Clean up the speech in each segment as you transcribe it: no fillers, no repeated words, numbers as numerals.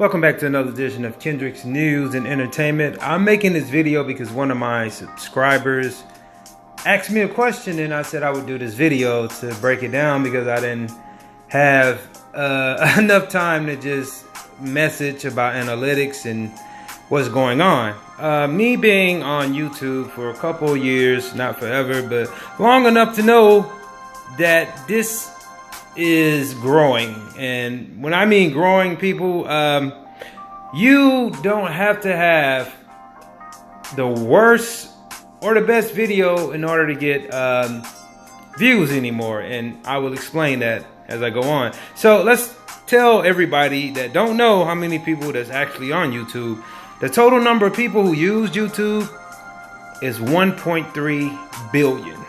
Welcome back to another edition of Kendrick's News and Entertainment. I'm making this video because one of my subscribers asked me a question and I said I would do this video to break it down because I didn't have enough time to just message about analytics and what's going on. Me being on YouTube for a couple years, not forever, but long enough to know that this is growing. And when I mean growing, people, you don't have to have the worst or the best video in order to get views anymore, and I will explain that as I go on. So let's tell everybody that don't know how many people that's actually on YouTube. The total number of people who use YouTube is 1.3 billion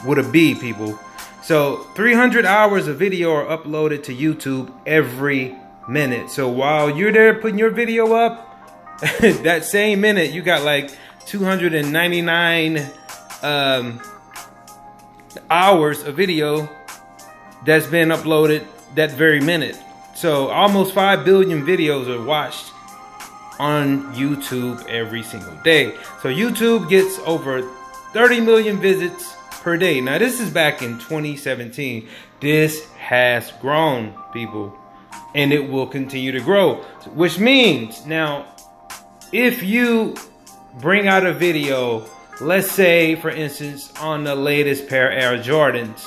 with a B, people. So 300 hours of video are uploaded to YouTube every minute. So while you're there putting your video up, that same minute you got like 299 hours of video that's been uploaded that very minute. So almost 5 billion videos are watched on YouTube every single day. So YouTube gets over 30 million visits per day. Now this is back in 2017. This has grown, people, and it will continue to grow, which means now if you bring out a video, let's say for instance on the latest pair of Air Jordans,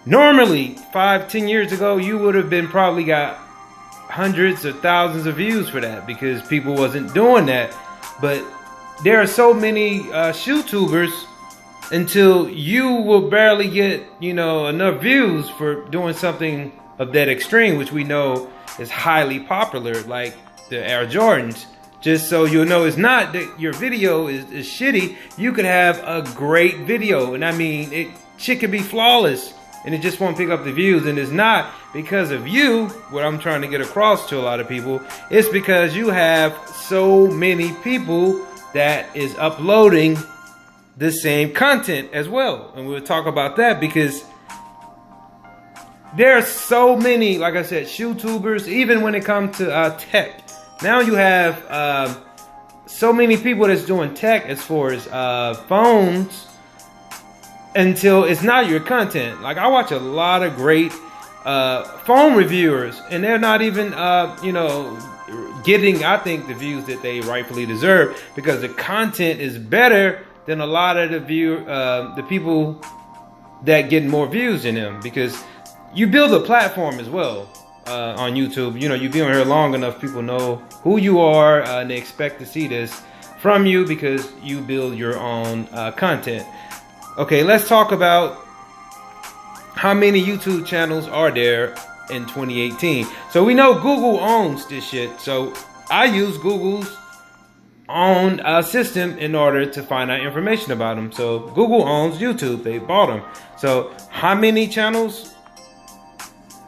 normally 5-10 years ago you would have been probably got hundreds of thousands of views for that because people wasn't doing that. But there are so many shootubers until you will barely get, enough views for doing something of that extreme, which we know is highly popular, like the Air Jordans. Just so you know, it's not that your video is shitty. You could have a great video, and I mean, shit could be flawless, and it just won't pick up the views. And it's not because of you, what I'm trying to get across to a lot of people. It's because you have so many people that is uploading the same content as well. And we'll talk about that because there are so many, like I said, YouTubers, even when it comes to tech. Now you have so many people that's doing tech as far as phones until it's not your content. Like I watch a lot of great phone reviewers and they're not even, getting, I think, the views that they rightfully deserve because the content is better than a lot of the people that get more views than them, because you build a platform as well on YouTube. You've been here long enough, people know who you are and they expect to see this from you because you build your own content. Okay, let's talk about how many YouTube channels are there in 2018. So we know Google owns this shit, so I use Google's own system in order to find out information about them. So Google owns YouTube, they bought them. So how many channels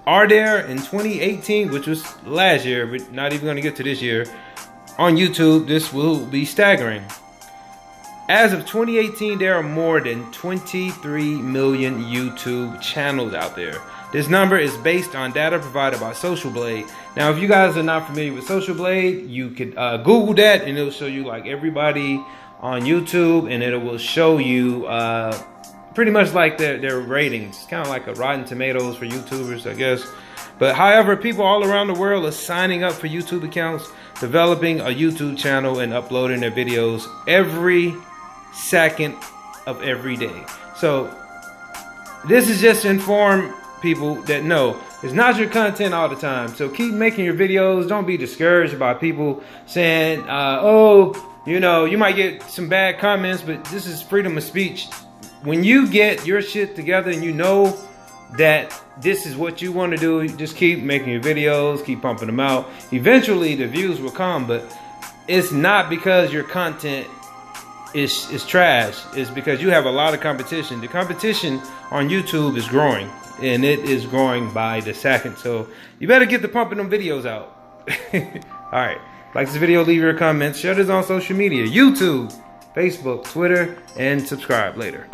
are there in 2018, which was last year, but not even going to get to this year, on YouTube? This will be staggering. As of 2018, there are more than 23 million YouTube channels out there. This number is based on data provided by Social Blade. Now, if you guys are not familiar with Social Blade, you could Google that and it'll show you like everybody on YouTube, and it will show you pretty much like their ratings. It's kind of like a Rotten Tomatoes for YouTubers, I guess. But however, people all around the world are signing up for YouTube accounts, developing a YouTube channel, and uploading their videos every second of every day. So this is just to inform people that no, it's not your content all the time. So keep making your videos. Don't be discouraged by people saying, you might get some bad comments, but this is freedom of speech. When you get your shit together and you know that this is what you want to do, just keep making your videos, keep pumping them out. Eventually the views will come, but it's not because your content is trash. It's because you have a lot of competition. The competition on YouTube is growing, and it is growing by the second. So you better get the pumping them videos out. Alright, like this video, leave your comments, share this on social media, YouTube, Facebook, Twitter, and subscribe later.